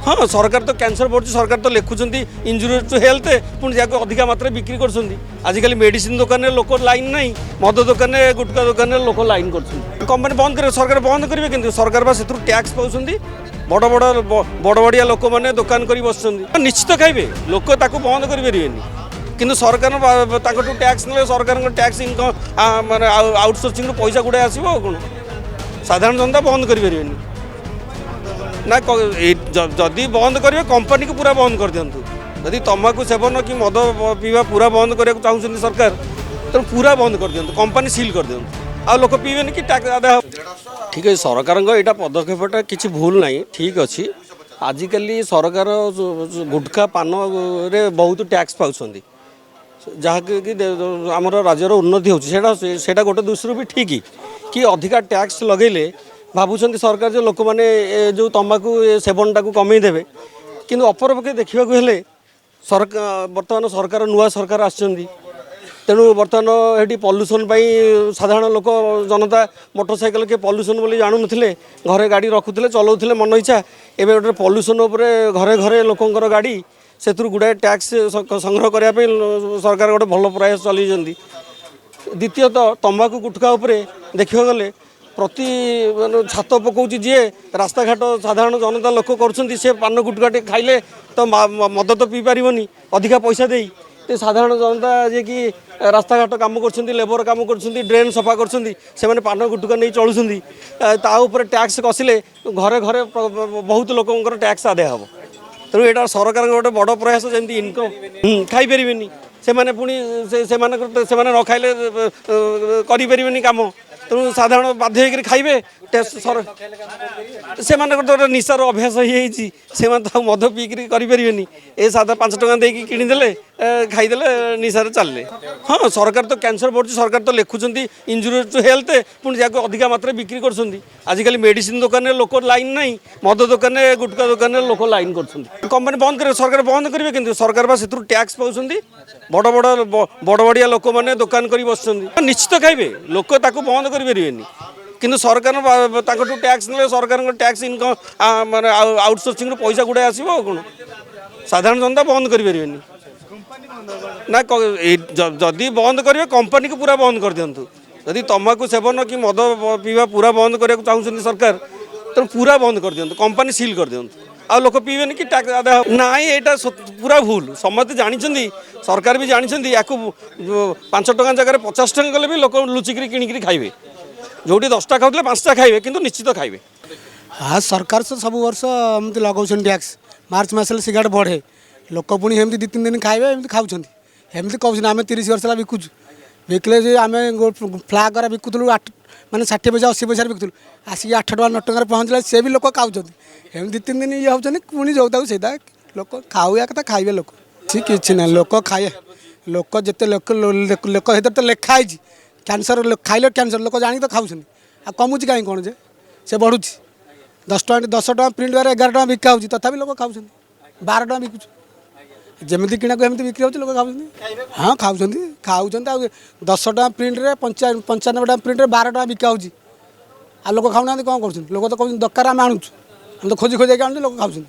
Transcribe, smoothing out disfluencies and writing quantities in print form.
हाँ सरकार तो कैंसर पड़े सरकार तो लिखुंट इंजुरी टू हेल्थ पुणी जहाँ अधिका मात्रा बिक्री करिकल मेडिसिन दुकान में लोक लाइन ना मद दुकान में गुटखा दुकान में लोक लाइन कर कंपनी बंद कर सरकार बंद करेंगे कि सरकार से टैक्स पाँच बड़ बड़ बड़ बड़िया लोक मैंने दुकान कर बस निश्चित खाइबे लोक ताकू बंद करें कि सरकार टैक्स ना सरकार टैक्स इनकम माने आउटसोर्सिंग पैसा गुड़ाए आसो कौन साधारण जनता बंद करें ना जदि बंद करेंगे कंपनी को पूरा बंद कर दिंतु जदि तंबाकू सेवन कि मद पीवा पूरा बंद करने चाहते सरकार तो पूरा बंद कर दिंतु कंपनी सील कर दिंतु आ लोक पीबेनि कि टैक्स आदाय ठीक है सरकार यहाँ पदक्षेपटा किसी भूल ना ठीक अच्छी आजिकल सरकार गुटखा पान रे बहुत टैक्स पाँच जहाँकि आमर राज्यर उन्नति होटा गोटे दृष्टि भी ठीक कि अधिका टैक्स लगेले भावुं सरकार जो लोक मैंने जो तंबाकू सेवनटा को कमेदेवे कि अपरपक्षे देखा सरकार बर्तमान सरकार नुआ सरकार आसुँच तेणु बर्तमान ये पल्यूसन साधारण लोक जनता मोटरसाइकेल के पल्यूसन बोली जानू ना घरे गाड़ी रखुले चलाऊे मन इच्छा एवं गोटे पल्यूसन घरे घरे लोकंर गाड़ी से गुड़ाए टैक्स संग्रह करने सरकार गोटे भल प्रयास चलती द्वितीयतः तंबाकू गुटखा उपरे देखा गले प्रति छात पकाउँ जी रास्ता घाट साधारण जनता लोक कर पान गुटखाटे खाइले तो मद तो पी पारनी अधिका पैसा दे साधारण जनता जे कि रास्ता घाट कम कर लेबर कम कर ड्रेन सफा कर पान गुटखा नहीं चलुँच टैक्स कसिले घरे घरे बहुत लोकंर टैक्स आदाय हम तेणु यहाँ सरकार गोटे बड़ प्रयास जमी इनकम खाईपर से पुणी से न खाइले करें कम तेणु साधारण बाध्य होकर खाइबे से गोटे निशार अभ्यास हो तो मद पीकरी करें ए सादा 5 टଙ୍କା देकी किणीदे खाईदे निशार चलले हाँ सरकार तो कैंसर पड़े सरकार तो लिखुंट इंजुरी टू हेल्थ पुणी जहाँ अधिका मात्रा बिक्री करिकल मेडिसिन दुकान में लोक लाइन ना मद दुकान में गुटखा दुकान में लोक लाइन कर कंपनी बंद कर सरकार बंद करेंगे कि सरकार से टैक्स पाँच बड़ बड़ बड़ बड़िया लोक मैंने दुकान कर बस निश्चित खाइबे लोक ताकू बंद करें कि सरकार टैक्स ना सरकार टैक्स इनकम माने आउटसोर्सिंग पैसा गुड़ाए आसो कौन साधारण जनता बंद करें ना जदि बंद करेंगे कंपनी को पूरा बंद कर दिंतु जदि तंबाकू सेवन कि मद पीवा पूरा बंद करने चाहते सरकार तो पूरा बंद कर दिंतु कंपनी सील कर दिंतु आ लोक पीबेनि कि टैक्स आदाय ना यहाँ पूरा भूल समस्त जानते सरकार भी जानते या 5 टଙ୍କା जगह 50 टଙ୍କା कले भी लोक लुचिकी किणिकी खाइबे जोटी 10टा खाऊले 5टा खाइबे किंतु निश्चित खाइबे हाँ सरकार तो सब वर्ष एमती लगाऊँ टैक्स मार्च मसले सिगारेट बढ़े लोक पुणी एमती 2-3 दिन खाइबे एमती खाऊँ एमती कहते आम 30 वर्ष है बिकुचु बिकले आम फ्लाग बिकुलु माने 60 पैसा 80 पैसा बिकुलु आसिक 8 टଙ୍କା 9 टଙ୍କା पहुँचला से भी लोक खाऊँ एमती 2-3 दिन ये होती पुणी जो से लोक खाऊया कथा खाइबे लोक कि ना लोक खाए लोक जिते लोक लोक तो लिखाई कैंसर खाइले कैंसर लोक जानी तो खाऊँ आ कमुची कहीं कौन जे से बढ़ुची 10 टଙ୍କା प्रिंट द्वारा 11 टଙ୍କା बिका हो तथा लोक खाऊँ 12 टଙ୍କା बिकुच जमी किणा को एमती बिक्री होती लोक खाऊँ हाँ खाऊँ खाऊँ 10 टଙ୍କା प्रिंट रे 95 टଙ୍କା प्रिंट रे 12 टଙ୍କା बिका हो आ लोक खाऊना कौन कर लोक तो कहते दरकार आम आणुचु हम तो खोजी खोजी आणुचु लोक खाऊँ